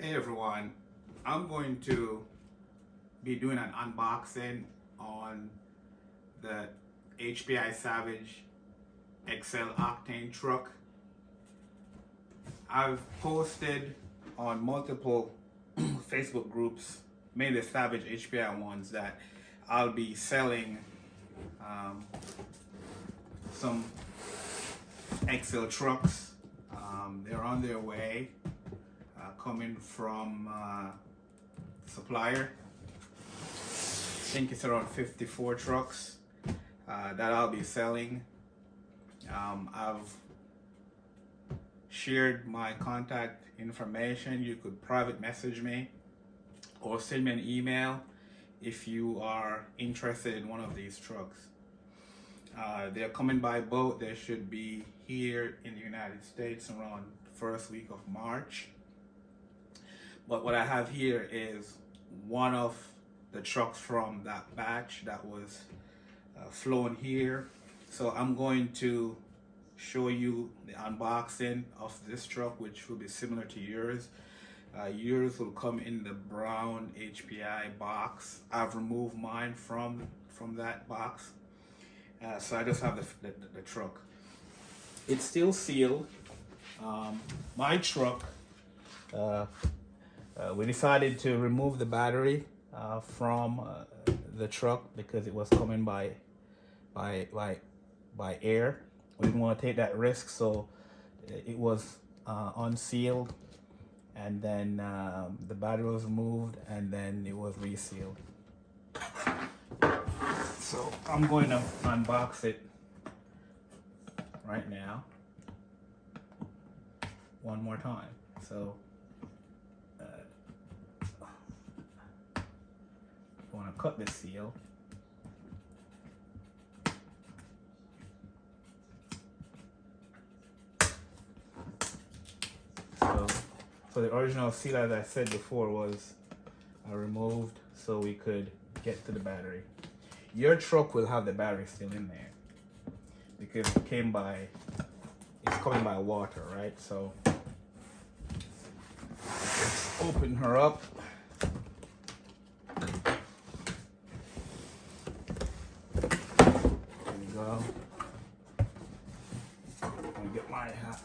Hey everyone, I'm going to be doing an unboxing on the HPI Savage Octane truck. I've posted on multiple Facebook groups, mainly the Savage HPI ones, that I'll be selling some XL trucks. They're on their way. Coming from supplier. I think it's around 54 trucks that I'll be selling. I've shared my contact information. You could private message me or send me an email if you are interested in one of these trucks. They're coming by boat. They should be here in the United States around the first week of March. But what I have here is one of the trucks from that batch that was flown here. So I'm going to show you the unboxing of this truck, which will be similar to yours. Yours will come in the brown HPI box. I've removed mine from that box. So I just have the truck. It's still sealed. My truck, we decided to remove the battery from the truck because it was coming by air. We didn't want to take that risk, so it was unsealed, and then the battery was removed, and then it was resealed. So I'm going to unbox it right now one more time. So I want to cut this seal. So the original seal, as I said before, was removed so we could get to the battery. Your truck will have the battery still in there because it's coming by water, right? So let's open her up. Go. Let me get my hat.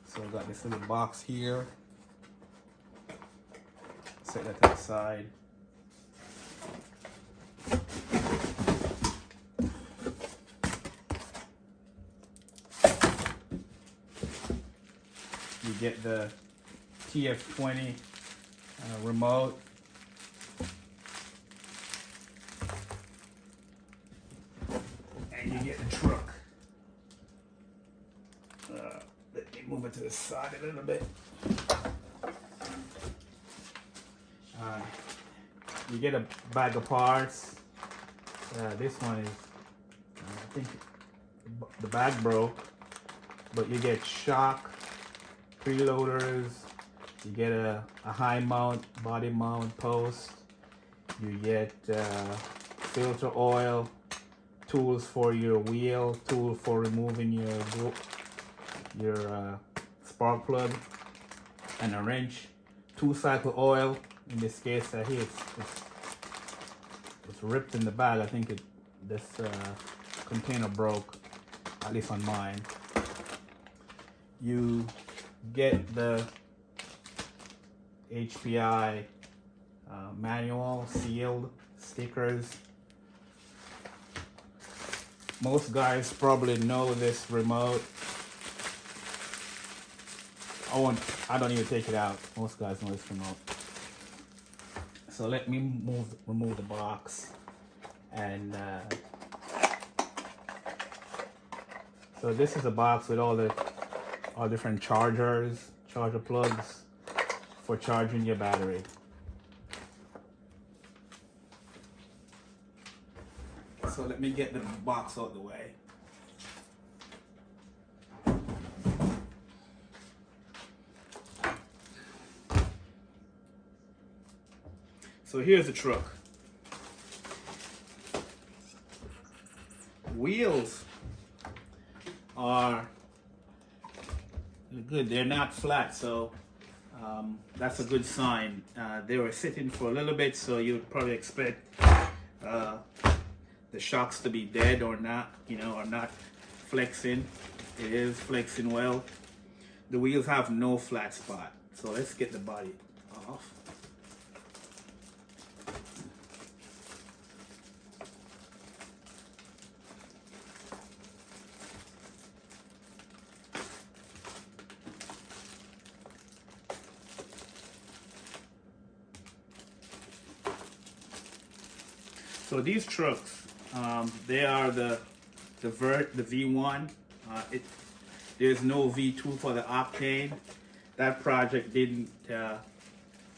So I got this little box here. Set that to the side. You get the TF20 remote. You get the truck. Let me move it to the side a little bit. You get a bag of parts. This one is, I think the bag broke, but you get shock, preloaders, you get a high mount, body mount post, you get filter oil, tools for your wheel, tool for removing your spark plug, and a wrench, 2-cycle oil. In this case, here it's ripped in the bag. I think this container broke, at least on mine. You get the HPI manual, sealed, stickers. Most guys probably know this remote. I don't even take it out. Most guys know this remote. So let me remove the box. And so this is a box with all different charger plugs for charging your battery. So let me get the box out of the way. So here's the truck. Wheels are good. They're not flat, so that's a good sign. They were sitting for a little bit, so you'd probably expect the shocks to be dead or not, or not flexing. It is flexing well. The wheels have no flat spot, so let's get the body off. So these trucks, they are the V1. There's no V2 for the Octane. That project didn't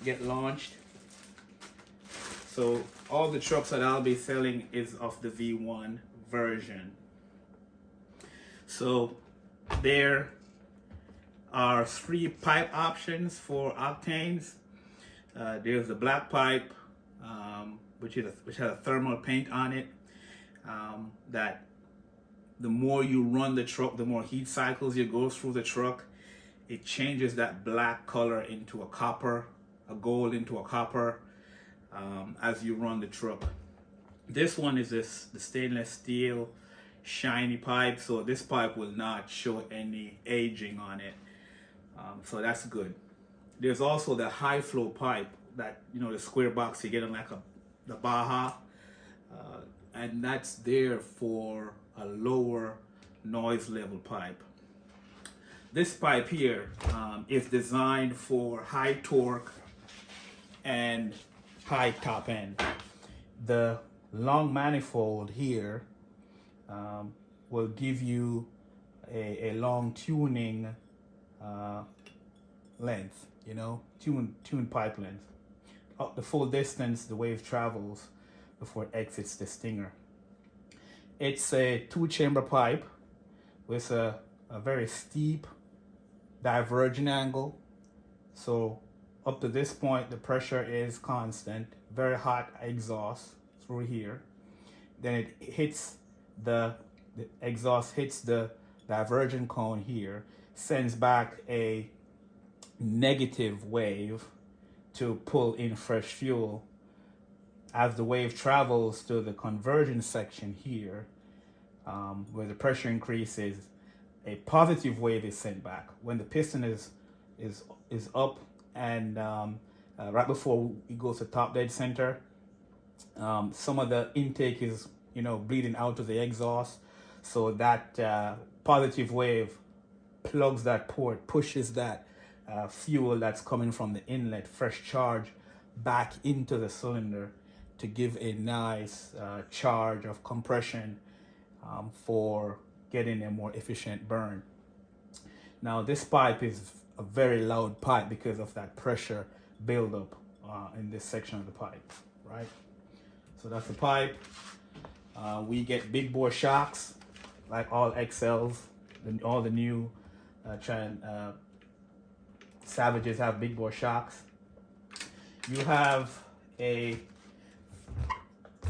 get launched. So all the trucks that I'll be selling is of the V1 version. So there are 3 pipe options for Octanes. There's the black pipe, which has a thermal paint on it, that the more you run the truck, the more heat cycles you go through the truck, it changes that black color into a copper, a gold into a copper, as you run the truck. This one is the stainless steel shiny pipe, so this pipe will not show any aging on it, so that's good. There's also the high flow pipe, that the square box you get in like the Baja, and that's there for a lower noise level pipe. This pipe here is designed for high torque and high top end. The long manifold here will give you a long tuning length, tune pipe length. Up the full distance the wave travels before it exits the stinger. It's a 2-chamber pipe with a very steep diverging angle. So up to this point the pressure is constant, very hot exhaust through here. Then it hits the exhaust hits the divergent cone here, sends back a negative wave to pull in fresh fuel. As the wave travels to the convergence section here, where the pressure increases, a positive wave is sent back. When the piston is up and right before it goes to top dead center, some of the intake is bleeding out to the exhaust, so that positive wave plugs that port, pushes that fuel that's coming from the inlet, fresh charge, back into the cylinder to give a nice charge of compression for getting a more efficient burn. Now this pipe is a very loud pipe because of that pressure buildup in this section of the pipe, right? So that's the pipe. We get big bore shocks like all XLs, all the new Savages have big bore shocks. You have a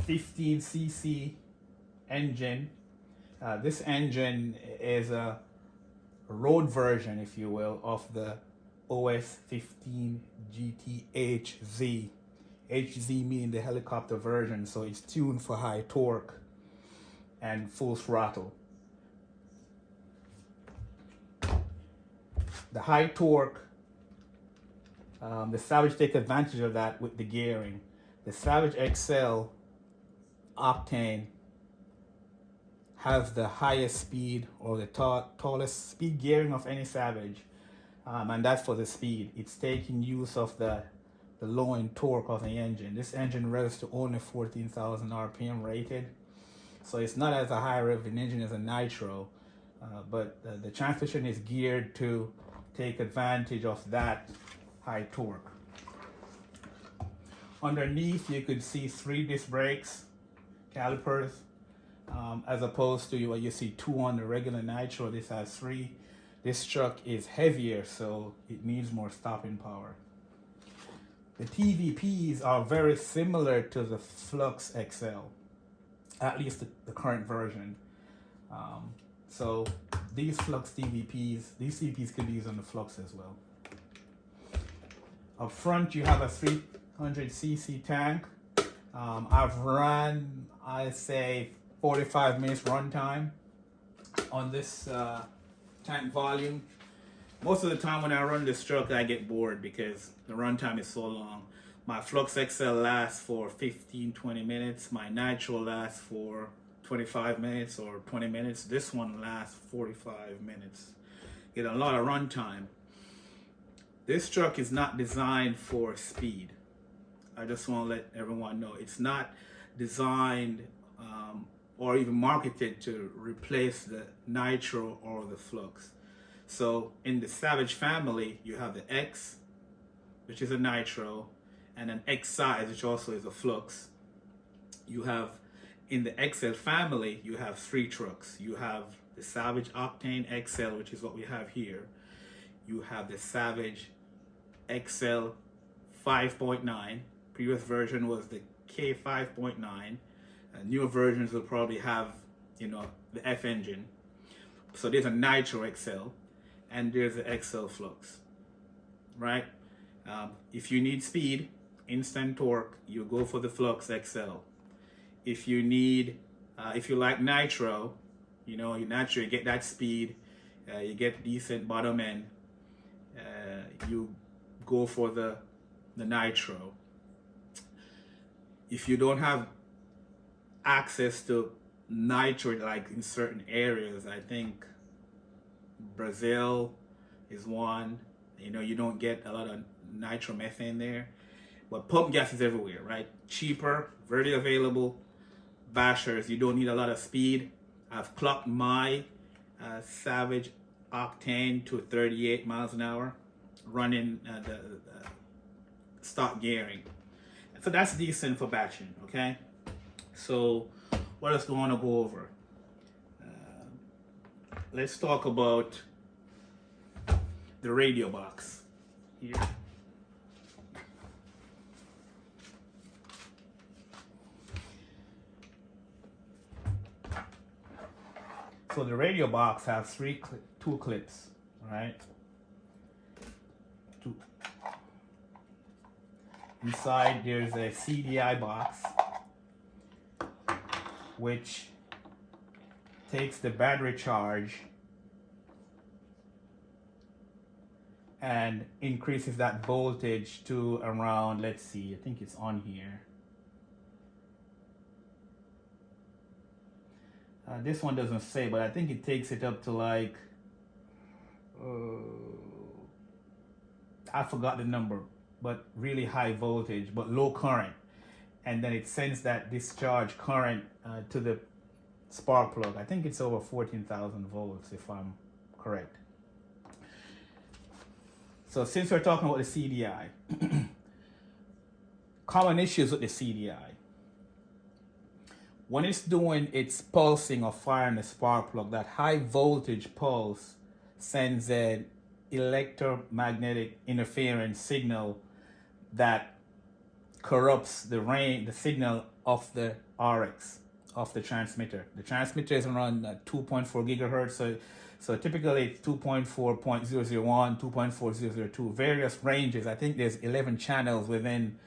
15cc engine. This engine is a road version, if you will, of the OS 15 GT HZ. HZ meaning the helicopter version, so it's tuned for high torque and full throttle. The high torque, the Savage take advantage of that with the gearing. The Savage XL Octane has the highest speed, or the tallest speed gearing of any Savage, and that's for the speed. It's taking use of the low end torque of the engine. This engine revs to only 14,000 RPM rated, so it's not as a high revving engine as a nitro, but the transmission is geared to take advantage of that high torque. Underneath you could see 3 disc brakes calipers, as opposed to what you see 2 on the regular nitro. This has 3. This truck is heavier, so it needs more stopping power. The TVPs are very similar to the Flux XL, at least the current version. So these flux DVPs, these CVPs could be used on the flux as well. Up front, you have a 300cc tank. I've run, I say, 45 minutes runtime on this tank volume. Most of the time when I run this truck, I get bored because the runtime is so long. My Flux XL lasts for 15-20 minutes. My Nitro lasts for 25 minutes or 20 minutes. This one lasts 45 minutes. Get a lot of runtime. This truck is not designed for speed. I just want to let everyone know it's not designed or even marketed to replace the Nitro or the Flux. So in the Savage family, you have the X, which is a Nitro, and an X size, which also is a Flux. You have, in the XL family, you have 3 trucks. You have the Savage Octane XL, which is what we have here. You have the Savage XL 5.9. Previous version was the K 5.9. Newer versions will probably have, you know, the F engine. So there's a Nitro XL and there's the XL Flux, right? If you need speed, instant torque, you go for the Flux XL. If you need, if you like Nitro, you know, you naturally get that speed, you get decent bottom end, you go for the Nitro. If you don't have access to Nitro, like in certain areas, I think Brazil is one. You know, you don't get a lot of nitromethane there, but pump gas is everywhere, right? Cheaper, very available. Bashers, you don't need a lot of speed. I've clocked my Savage Octane to 38 miles an hour running the stock gearing. So that's decent for batching, okay? So what else do I want to go over? Let's talk about the radio box here. So the radio box has two clips, right? Two. Inside there's a CDI box, which takes the battery charge and increases that voltage to around, let's see, I think it's on here. This one doesn't say, but I think it takes it up to like, I forgot the number, but really high voltage, but low current. And then it sends that discharge current to the spark plug. I think it's over 14,000 volts, if I'm correct. So since we're talking about the CDI, common issues with the CDI. When it's doing its pulsing or firing the spark plug, that high voltage pulse sends an electromagnetic interference signal that corrupts the signal of the RX, of the transmitter. The transmitter is around 2.4 gigahertz, so typically it's 2.4.001, 2.4002, various ranges. I think there's 11 channels within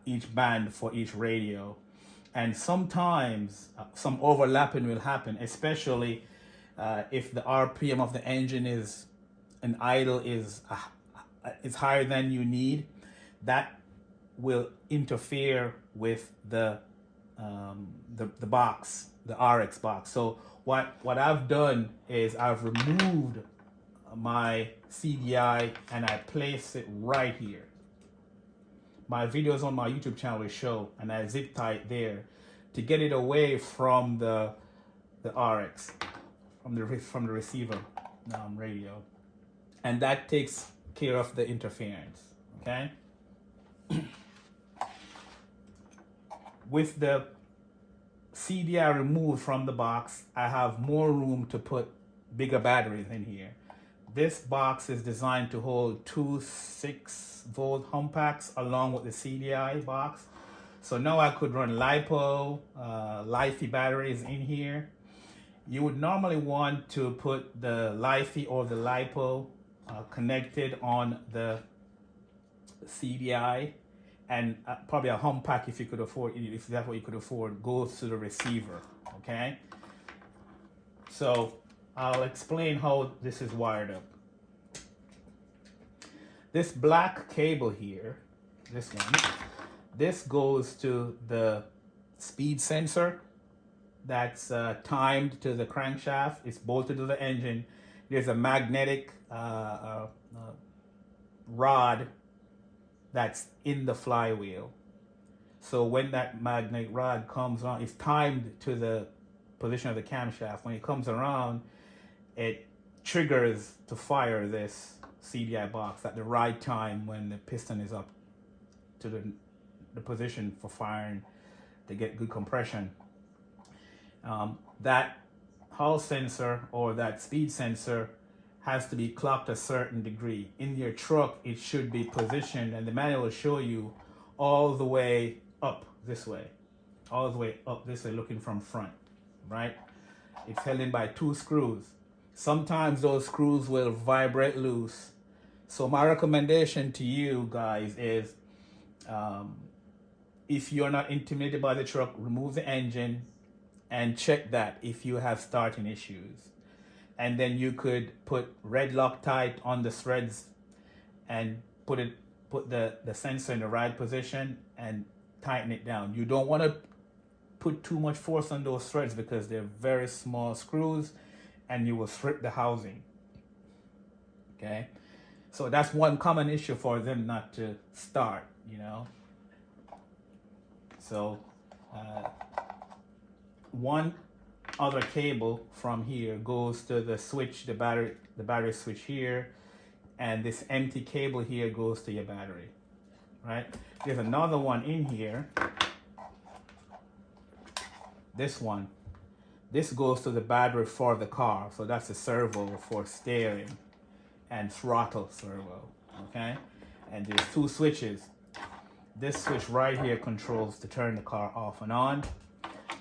each band for each radio. And sometimes some overlapping will happen, especially if the RPM of the engine is an idle is higher than you need. That will interfere with the box, the RX box. So what I've done is I've removed my CDI and I place it right here. My videos on my YouTube channel will show, and I zip tie it there to get it away from the RX, from the receiver radio, and that takes care of the interference. Okay. With the CDI removed from the box, I have more room to put bigger batteries in here. This box is designed to hold 2 6-volt hump packs along with the CDI box. So now I could run LiPo, LiFi batteries in here. You would normally want to put the LiFi or the LiPo connected on the CDI, and probably a hum pack if you could afford, if that's what you could afford, goes to the receiver. Okay, so I'll explain how this is wired up. This black cable here, this one, this goes to the speed sensor that's timed to the crankshaft. It's bolted to the engine. There's a magnetic rod that's in the flywheel. So when that magnetic rod comes on, it's timed to the position of the camshaft. When it comes around, it triggers to fire this CDI box at the right time when the piston is up to the position for firing to get good compression. That Hall sensor or that speed sensor has to be clocked a certain degree. In your truck, it should be positioned, and the manual will show you all the way up this way, all the way up this way, looking from front, right? It's held in by 2 screws. Sometimes those screws will vibrate loose. So my recommendation to you guys is, if you're not intimidated by the truck, remove the engine and check that if you have starting issues. And then you could put red Loctite on the threads and put the sensor in the right position and tighten it down. You don't want to put too much force on those threads because they're very small screws and you will strip the housing. Okay, so that's one common issue for them not to start, you know. So one other cable from here goes to the switch, the battery switch here, and this empty cable here goes to your battery, right? There's another one in here, this one. This goes to the battery for the car, so that's a servo for steering and throttle servo, okay? And there's 2 switches. This switch right here controls to turn the car off and on.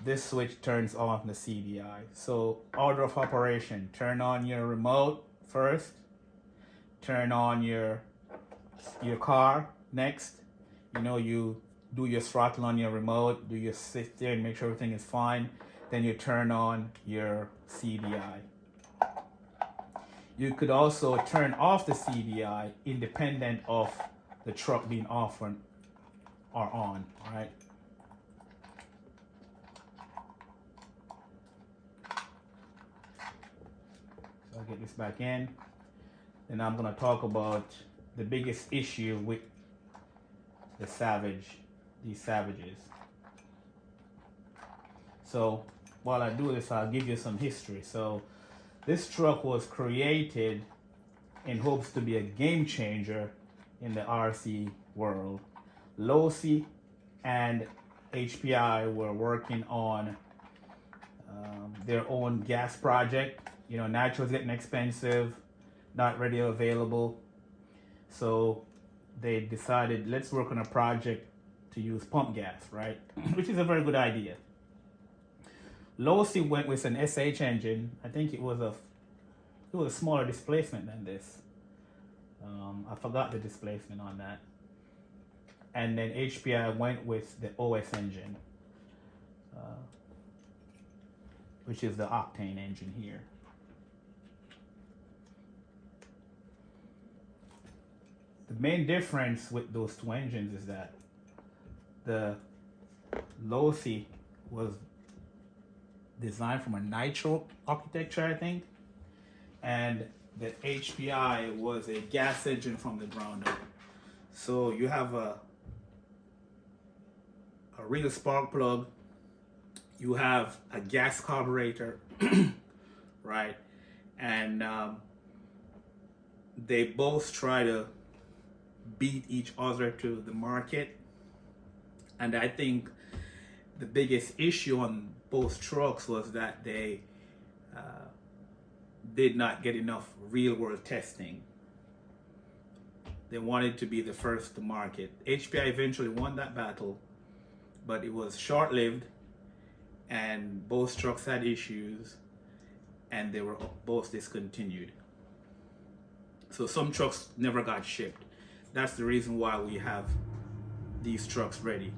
This switch turns on the CDI. So order of operation: turn on your remote first, turn on your car next. You know, you do your throttle on your remote, do your sit there and make sure everything is fine. Then you turn on your CDI. You could also turn off the CDI independent of the truck being off or on, right? So I'll get this back in. Then I'm gonna talk about the biggest issue with the these Savages. So while I do this, I'll give you some history. So this truck was created in hopes to be a game changer in the RC world. Losi and HPI were working on their own gas project. You know, nitro's getting expensive, not readily available. So they decided, let's work on a project to use pump gas, right? Which is a very good idea. Losi went with an SH engine. I think it was a smaller displacement than this. I forgot the displacement on that. And then HPI went with the OS engine, which is the Octane engine here. The main difference with those 2 engines is that the Losi was designed from a nitro architecture, I think, and the HPI was a gas engine from the ground up. So you have a real spark plug, you have a gas carburetor, right? And they both try to beat each other to the market. And I think the biggest issue on both trucks was that they did not get enough real world testing. They wanted to be the first to market. HPI eventually won that battle, but it was short lived and both trucks had issues. and they were both discontinued. So some trucks never got shipped. That's the reason why we have these trucks ready.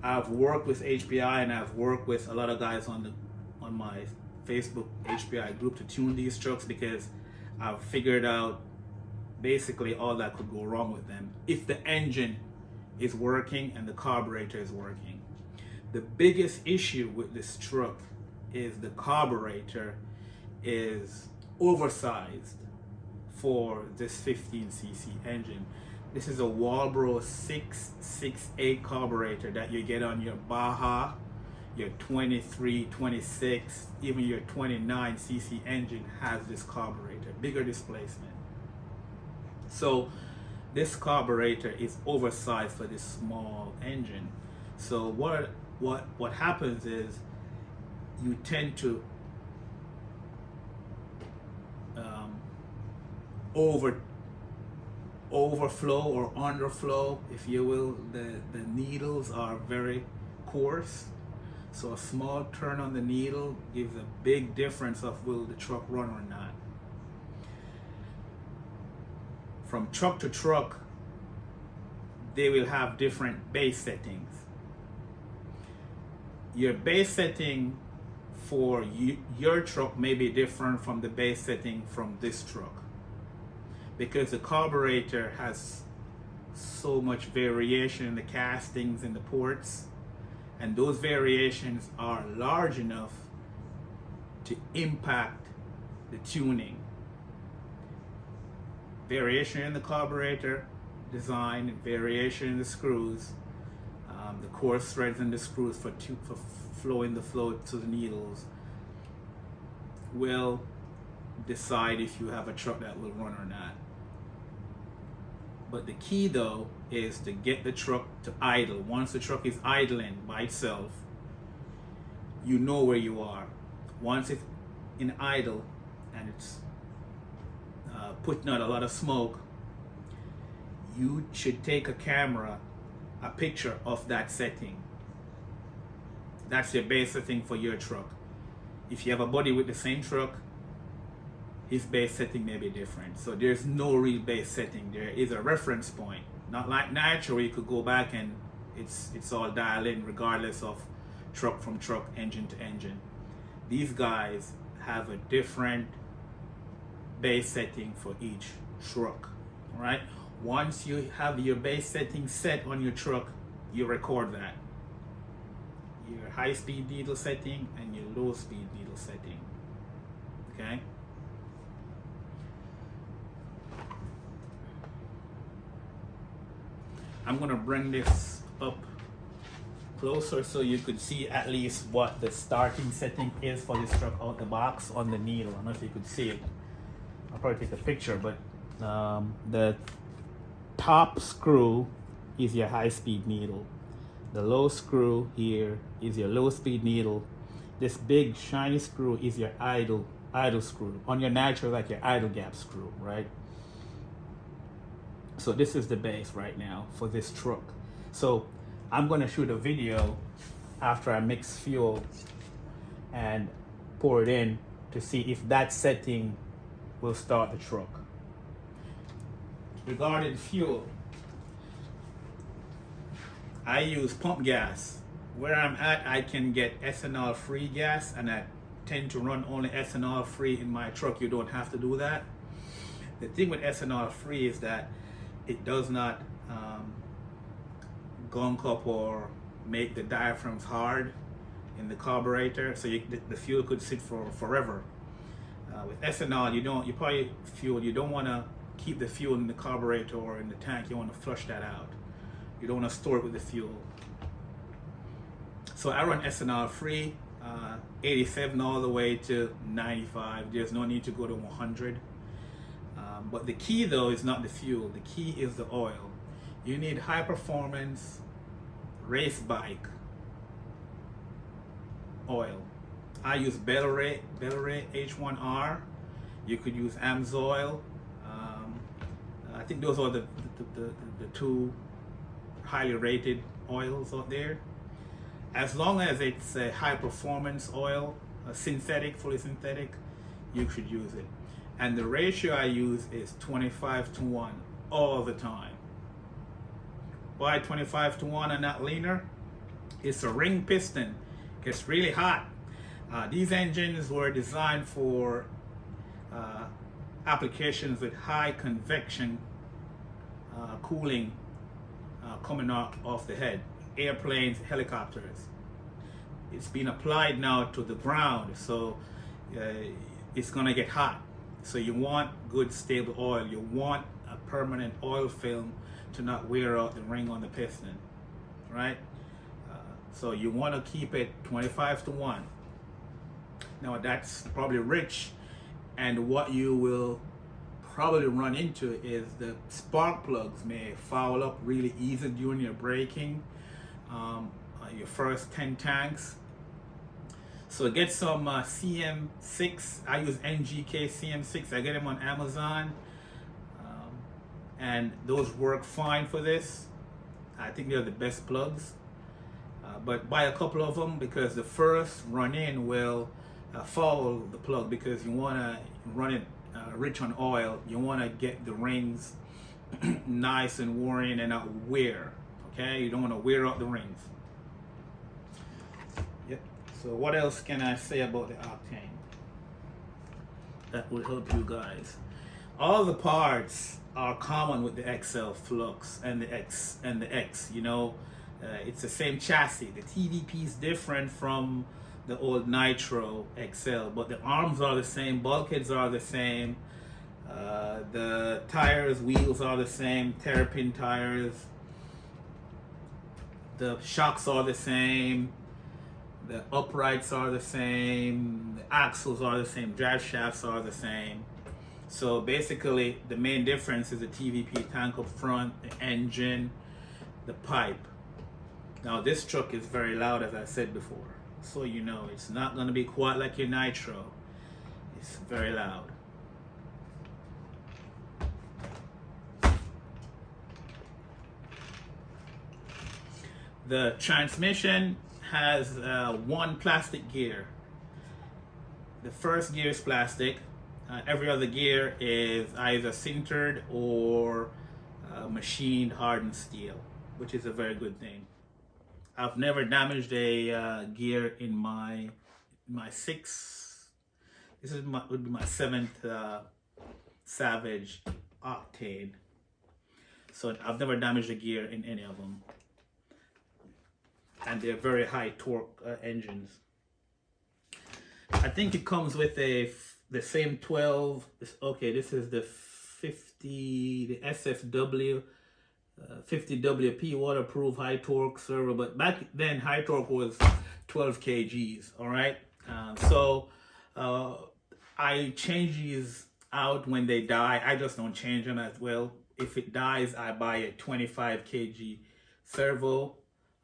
I've worked with HPI, and I've worked with a lot of guys on my Facebook HPI group to tune these trucks, because I've figured out basically all that could go wrong with them if the engine is working and the carburetor is working. The biggest issue with this truck is the carburetor is oversized for this 15cc engine. This is a Walbro 668 carburetor that you get on your Baja, your 23, 26, even your 29cc engine has this carburetor, bigger displacement. So this carburetor is oversized for this small engine. So what happens is you tend to overflow or underflow, if you will. The needles are very coarse, so a small turn on the needle gives a big difference of will the truck run or not. From truck to truck, they will have different base settings. Your base setting for your truck may be different from the base setting from this truck, because the carburetor has so much variation in the castings and the ports, and those variations are large enough to impact the tuning. Variation in the carburetor design, variation in the screws, the coarse threads in the screws for flowing the flow to the needles will decide if you have a truck that will run or not. But the key though is to get the truck to idle. Once the truck is idling by itself, you know where you are. Once it's in idle and it's putting out a lot of smoke, you should take a picture of that setting. That's your base setting for your truck. If you have a buddy with the same truck, his base setting may be different. So there's no real base setting. There is a reference point. Not like nitro, you could go back and it's all dialed in regardless of truck from truck, engine to engine. These guys have a different base setting for each truck. All right. Once you have your base setting set on your truck, you record that. Your high-speed needle setting and your low-speed needle setting. Okay? I'm going to bring this up closer so you could see at least what the starting setting is for this truck out the box on the needle. I don't know if you could see it. I'll probably take a picture, but the top screw is your high-speed needle. The low screw here is your low-speed needle. This big shiny screw is your idle screw. On your nitro, like your idle gap screw, right? So this is the base right now for this truck. So I'm going to shoot a video after I mix fuel and pour it in to see if that setting will start the truck. Regarding fuel, I use pump gas. Where I'm at, I can get ethanol free gas, and I tend to run only ethanol free in my truck. You don't have to do that. The thing with ethanol free is that it does not gunk up or make the diaphragms hard in the carburetor, so the fuel could sit for forever. With ethanol, you don't want to keep the fuel in the carburetor or in the tank. You want to flush that out. You don't want to store it with the fuel. So I run ethanol free, 87 all the way to 95. There's no need to go to 100. But the key though is not the fuel. The key is the oil. You need high performance race bike oil. I use Bellray H1R. You could use Amsoil. I think those are the two highly rated oils out there. As long as it's a high performance oil, a synthetic, fully synthetic, you should use it. And the ratio I use is 25:1 all the time. Why 25:1 and not leaner? It's a ring piston. It's really hot. These engines were designed for applications with high convection cooling coming out off the head. Airplanes, helicopters. It's been applied now to the ground, so it's gonna get hot. So you want good stable oil. You want a permanent oil film to not wear out the ring on the piston, right? So you want to keep it 25:1. Now that's probably rich, and what you will probably run into is the spark plugs may foul up really easy during your braking, your first 10 tanks. So get some CM6. I use NGK CM6. I get them on Amazon, and those work fine for this. I think they're the best plugs. But buy a couple of them, because the first run-in will foul the plug, because you want to run it rich on oil. You want to get the rings nice and worn in and not wear. Okay, you don't want to wear out the rings. Yep. So what else can I say about the Octane that will help you guys? All the parts are common with the XL Flux and the X. You know, it's the same chassis. The TVP is different from the old Nitro XL, but the arms are the same, bulkheads are the same, the tires, wheels are the same, terrapin tires, the shocks are the same, the uprights are the same, the axles are the same, drive shafts are the same. So basically the main difference is the TVP tank up front, the engine, the pipe. Now this truck is very loud, as I said before, so you know it's not going to be quite like your Nitro. It's very loud. The transmission has one plastic gear. The first gear is plastic. Every other gear is either sintered or machined hardened steel, which is a very good thing. I've never damaged a gear in my sixth. This is would be my 7th Savage Octane. So I've never damaged a gear in any of them, and they're very high torque engines. I think it comes with the same 12. Okay, this is the 50, the SFW. 50 WP waterproof high torque servo, but back then high torque was 12 kgs. All right, so I change these out when they die. I just don't change them as well. If it dies, I buy a 25 kg servo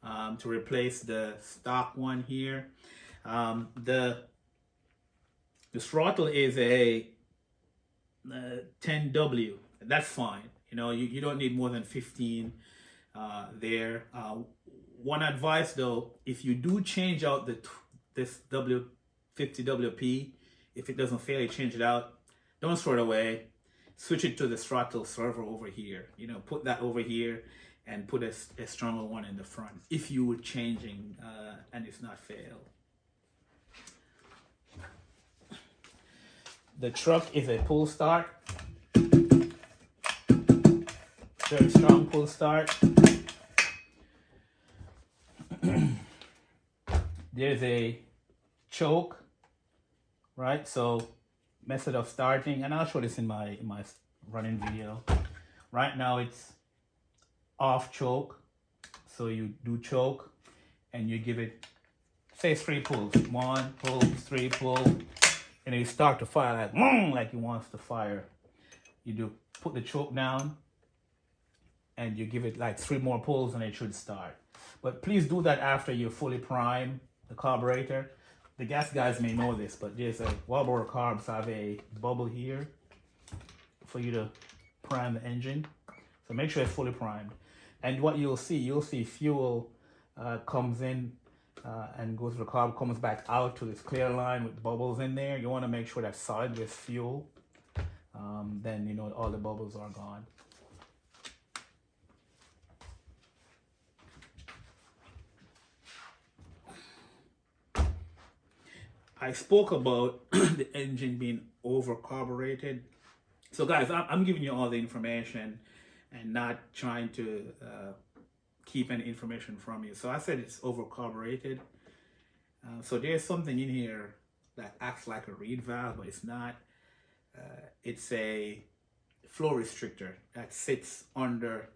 to replace the stock one here. The throttle is a 10W. That's fine. You know, you don't need more than 15 there. One advice though, if you do change out this 50 WP, if it doesn't fail, you change it out. Don't throw it away. Switch it to the throttle servo over here. You know, put that over here and put a stronger one in the front if you were changing and it's not failed. The truck is a pull start. Very strong pull start. There's a choke, right? So method of starting, and I'll show this in my running video. Right now it's off choke, so you do choke and you give it, say, 3 pulls. 1 pull, 3 pull, and then you start to fire like it wants to fire. You do put the choke down and you give it like 3 more pulls and it should start. But please do that after you fully prime the carburetor. The gas guys may know this, but there's a Walboro carbs have a bubble here for you to prime the engine. So make sure it's fully primed. And what you'll see fuel comes in and goes to the carb, comes back out to this clear line with bubbles in there. You want to make sure that's solid with fuel. Then, you know, all the bubbles are gone. I spoke about the engine being over carbureted. So guys, I'm giving you all the information and not trying to keep any information from you. So I said it's over carbureted. So there's something in here that acts like a reed valve, but it's not. It's a flow restrictor that sits under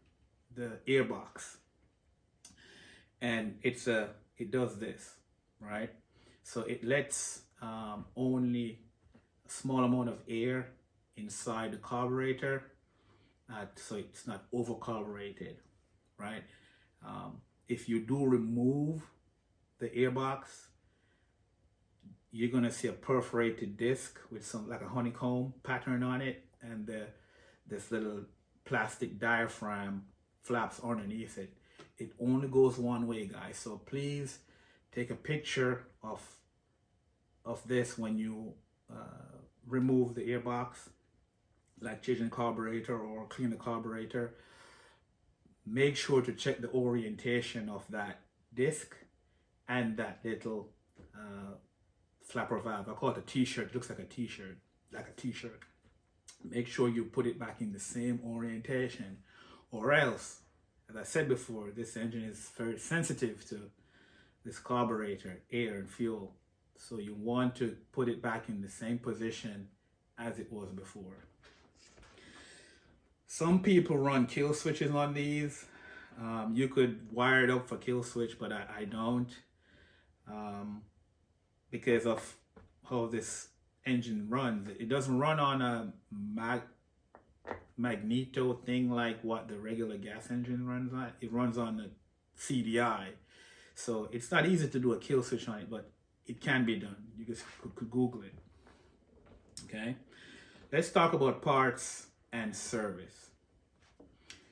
the airbox, and it does this, right? So it lets only a small amount of air inside the carburetor, so it's not over carbureted, right? If you do remove the airbox, you're gonna see a perforated disc with some like a honeycomb pattern on it, and this little plastic diaphragm flaps underneath it. It only goes one way, guys. So please take a picture of this when you remove the airbox, like changing the carburetor or clean the carburetor. Make sure to check the orientation of that disc and that little flapper valve. I call it a t-shirt. It looks like a t-shirt, Make sure you put it back in the same orientation, or else, as I said before, this engine is very sensitive to this carburetor, air and fuel. So you want to put it back in the same position as it was before. Some people run kill switches on these. You could wire it up for kill switch, but I don't. Because of how this engine runs. It doesn't run on a magneto thing like what the regular gas engine runs on. It runs on the CDI. So it's not easy to do a kill switch on it, but it can be done. You just could Google it. Okay, let's talk about parts and service.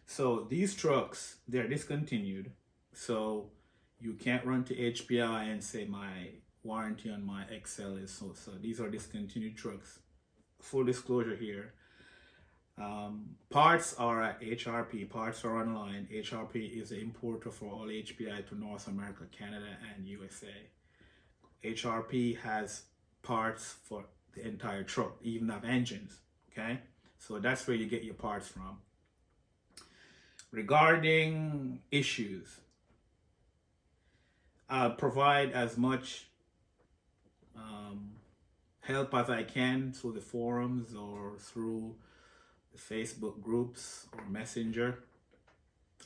So these trucks, they're discontinued. So you can't run to HPI and say my warranty on my XL is so. These are discontinued trucks. Full disclosure here. Parts are at HRP. Parts are online. HRP is the importer for all HPI to North America, Canada, and USA. HRP has parts for the entire truck, even have engines. Okay, so that's where you get your parts from. Regarding issues, I'll provide as much help as I can through the forums or through the Facebook groups or Messenger.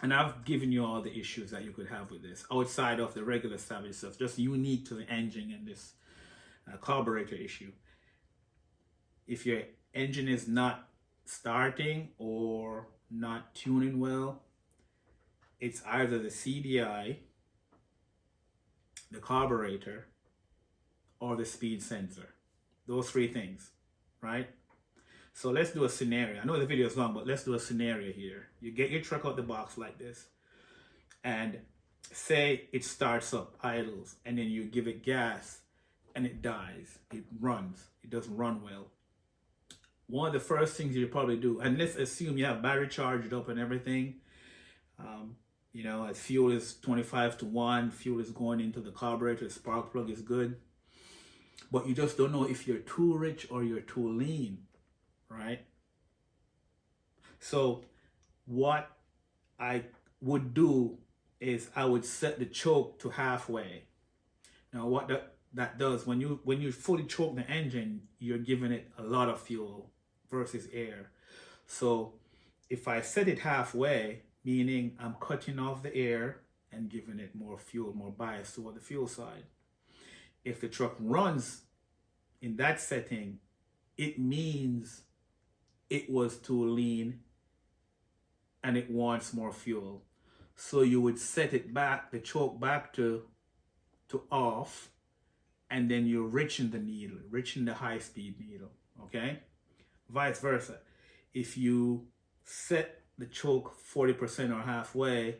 And I've given you all the issues that you could have with this outside of the regular Savage stuff, just unique to the engine and this carburetor issue. If your engine is not starting or not tuning well, it's either the CDI, the carburetor, or the speed sensor. Those three things, right? So let's do a scenario. I know the video is long, but let's do a scenario here. You get your truck out the box like this, and say it starts up, idles, and then you give it gas and it dies. It runs. It doesn't run well. One of the first things you probably do, and let's assume you have battery charged up and everything, you know, as fuel is 25-1, fuel is going into the carburetor, the spark plug is good, but you just don't know if you're too rich or you're too lean, right? So what I would do is I would set the choke to halfway. Now what that does, when you fully choke the engine, you're giving it a lot of fuel versus air. So if I set it halfway, meaning I'm cutting off the air and giving it more fuel, more bias toward the fuel side. If the truck runs in that setting, it means it was too lean and it wants more fuel. So you would set it back, the choke back to off, and then you richen the needle, richen the high speed needle, okay? Vice versa. If you set the choke 40% or halfway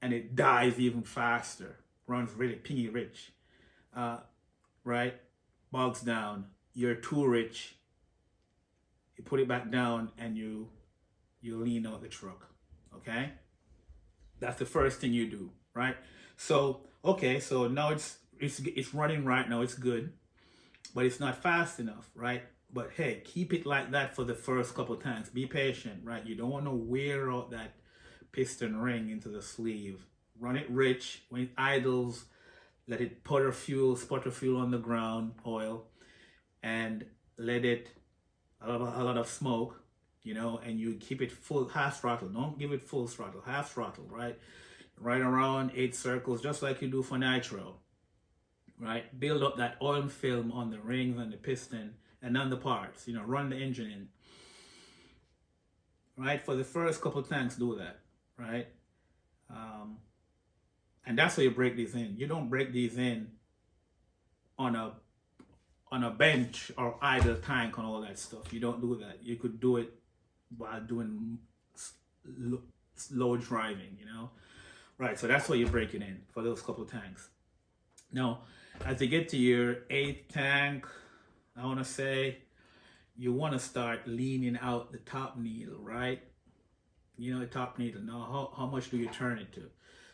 and it dies even faster, runs really pingy rich, right? Bogs down. You're too rich. You put it back down and you lean out the truck. Okay, that's the first thing you do, right? So okay, so now it's running right now. It's good, but it's not fast enough, right? But hey, keep it like that for the first couple times. Be patient, right? You don't want to wear out that piston ring into the sleeve. Run it rich. When it idles, let it sputter fuel on the ground, oil, and let it a lot of smoke, you know, and you keep it full, half throttle. Don't give it full throttle, half throttle, right? Right around 8 circles, just like you do for nitro, right? Build up that oil film on the rings and the piston and on the parts, you know, run the engine in, right? For the first couple tanks, do that, right? And that's how you break these in. You don't break these in on a bench or idle tank and all that stuff. You don't do that. You could do it while doing slow driving, you know? Right, so that's why you break it in for those couple tanks. Now, as you get to your 8th tank, I want to say you want to start leaning out the top needle, right? You know, the top needle. Now, how much do you turn it to?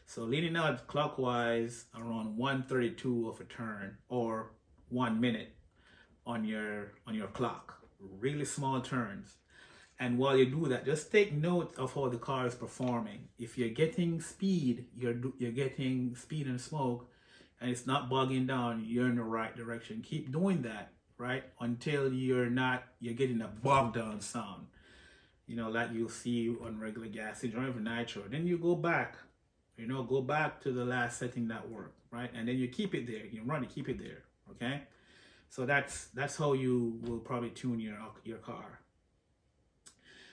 So leaning out clockwise around 1/32 of a turn, or 1 minute on your clock. Really small turns. And while you do that, just take note of how the car is performing. If you're getting speed, you're getting speed and smoke, and it's not bogging down, you're in the right direction. Keep doing that, right? Until you're getting a bogged down sound, you know, like you'll see on regular gas engine or even nitro. Then you go back, you know, go back to the last setting that worked, right? And then you keep it there. You run it, keep it there, okay? So that's how you will probably tune your car.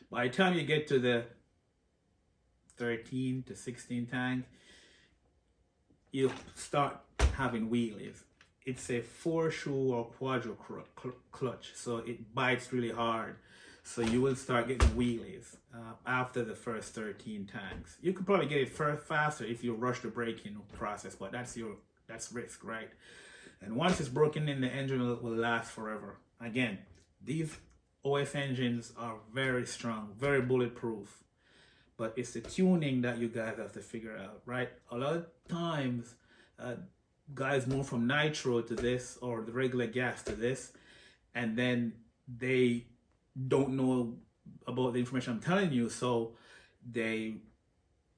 By the time you get to the 13 to 16 tank, you start having wheelies. It's a 4-shoe or quadro clutch, so it bites really hard. So you will start getting wheelies after the first 13 tanks. You could probably get it faster if you rush the braking process, but that's risk, right? And once it's broken in, the engine will last forever. Again, these OS engines are very strong, very bulletproof, but it's the tuning that you guys have to figure out, right? A lot of times, guys move from nitro to this or the regular gas to this, and then they don't know about the information I'm telling you, so they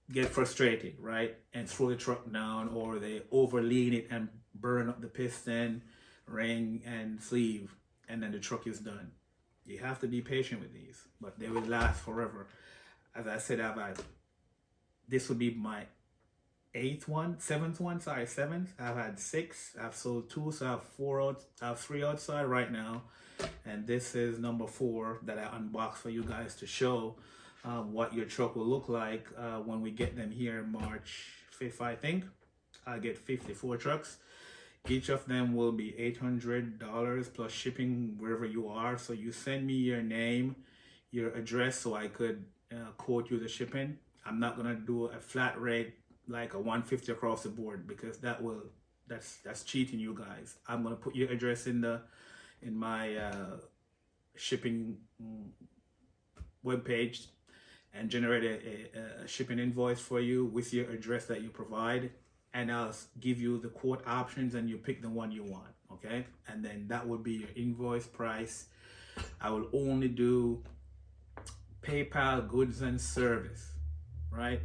get frustrated, right? And throw the truck down, or they overlean it and burn up the piston, ring, and sleeve, and then the truck is done. You have to be patient with these, but they will last forever. As I said, this would be my seventh one. I've had 6. I've sold 2, so I have 4 out. I have 3 outside right now, and this is number 4 that I unboxed for you guys to show what your truck will look like when we get them here March 5th, I think. I'll get 54 trucks. Each of them will be $800 plus shipping wherever you are. So you send me your name, your address, so I could quote you the shipping. I'm not gonna do a flat rate like a $150 across the board, because that's cheating you guys. I'm gonna put your address in my shipping webpage and generate a shipping invoice for you with your address that you provide, and I'll give you the quote options and you pick the one you want, okay? And then that would be your invoice price. I will only do PayPal goods and service, right?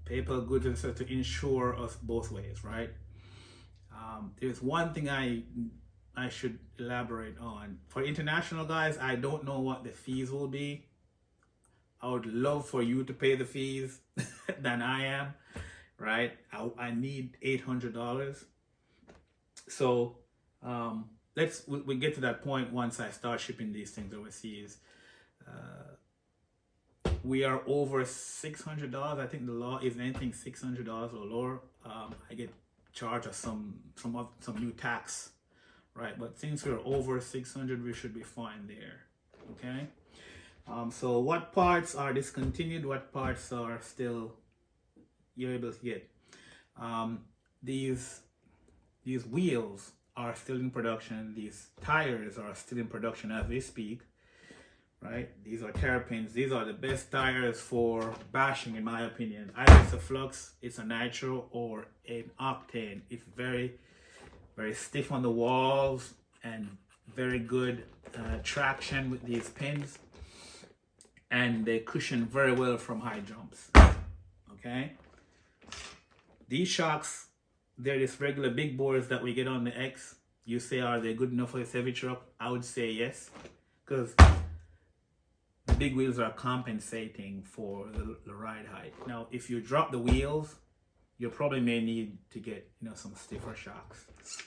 PayPal goods and service to insure us both ways, right? There's one thing I should elaborate on. For international guys, I don't know what the fees will be. I would love for you to pay the fees than I am, right? I need $800. So we get to that point once I start shipping these things overseas. We are over $600. I think the law is anything $600 or lower. I get charged of some new tax, right? But since we're over 600, we should be fine there. Okay. So what parts are discontinued? What parts are still you're able to get? these wheels are still in production. These tires are still in production as we speak, right? These are terrapins. These are the best tires for bashing, in my opinion. Either it's a flux, it's a nitro, or an octane. It's very, very stiff on the walls and very good traction with these pins, and they cushion very well from high jumps. Okay, these shocks, they're just regular big bores that we get on the X. You say, are they good enough for a heavy truck? I would say yes, because the big wheels are compensating for the ride height. Now, if you drop the wheels, you probably may need to get, you know, some stiffer shocks.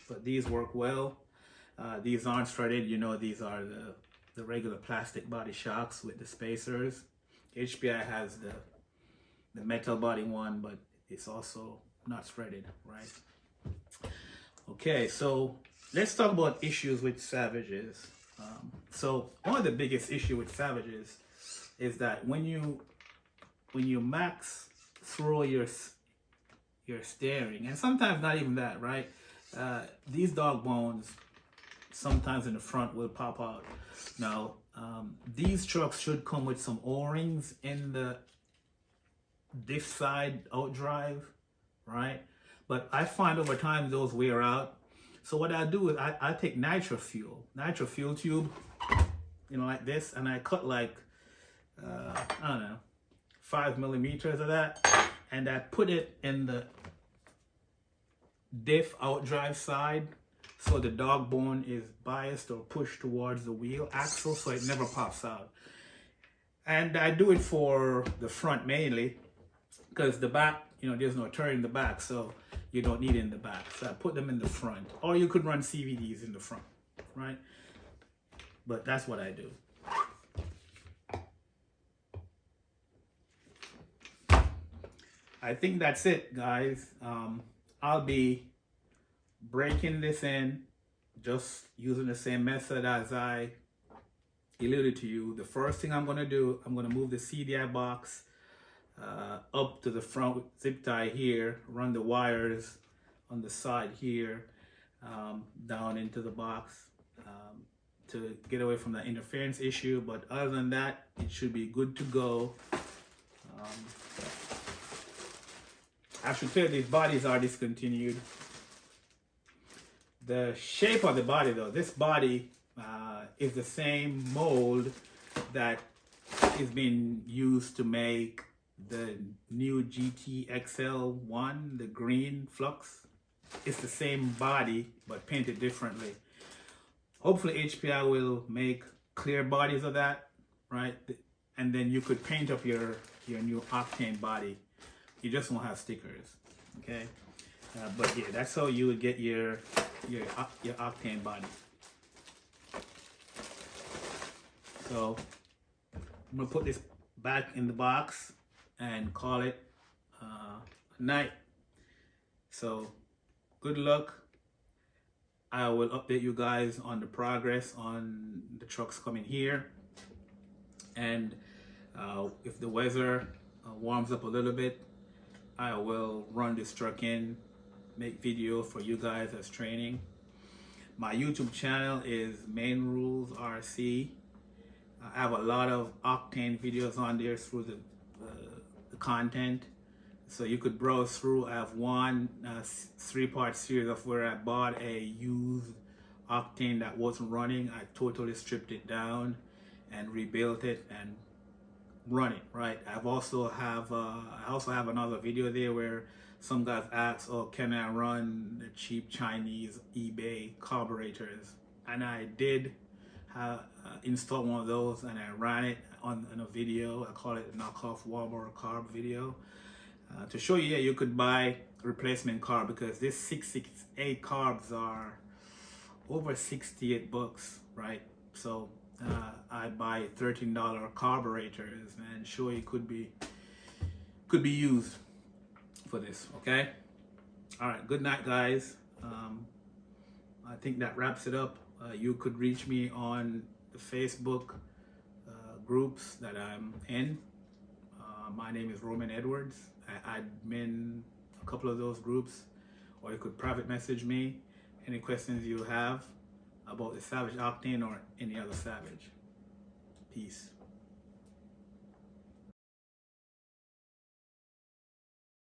But these work well. These aren't threaded. You know, these are the regular plastic body shocks with the spacers. HPI has the metal body one, but it's also not threaded, right? Okay, so let's talk about issues with Savages. So one of the biggest issue with Savages is that when you max throw your steering, and sometimes not even that, right? These dog bones sometimes in the front will pop out. Now, these trucks should come with some O-rings in the diff side outdrive, right? But I find over time those wear out. So what I do is I take nitro fuel tube, you know, like this, and I cut like, I don't know, 5 millimeters of that, and I put it in the diff outdrive side, so the dog bone is biased or pushed towards the wheel axle, so it never pops out. And I do it for the front mainly, because the back, you know, there's no turn in the back, so you don't need it in the back. So I put them in the front, or you could run CVDs in the front, right? But that's what I do. I think that's it, guys. I'll be breaking this in, just using the same method as I alluded to you. The first thing I'm going to do, I'm going to move the CDI box up to the front with zip tie here, run the wires on the side here down into the box to get away from the interference issue. But other than that, it should be good to go. I should tell you, these bodies are discontinued. The shape of the body, though, this body is the same mold that is being used to make the new GT XL1, the green Flux. It's the same body, but painted differently. Hopefully HPI will make clear bodies of that, right? And then you could paint up your new Octane body. You just won't have stickers, okay? But yeah, that's how you would get your Octane body. So I'm gonna put this back in the box and call it a night. So good luck. I will update you guys on the progress on the trucks coming here, and if the weather warms up a little bit, I will run this truck in, make video for you guys as training. My YouTube channel is Main Rules RC. I have a lot of Octane videos on there through the content, so you could browse through. I have one 3-part series of where I bought a used Octane that wasn't running. I totally stripped it down and rebuilt it and run it, right? I also have another video there where some guys ask, oh, can I run the cheap Chinese eBay carburetors? And I did install one of those, and I ran it on a video. I call it a knockoff Walmart carb video to show you, yeah, you could buy replacement carb, because this 668 carbs are over 68 bucks, right? So I buy $13 carburetors, and sure, it could be used for this. Okay, all right, good night, guys. I think that wraps it up. You could reach me on the Facebook groups that I'm in. My name is Roman Edwards. I admin a couple of those groups, or you could private message me any questions you have about the Savage Octane or any other Savage. Peace.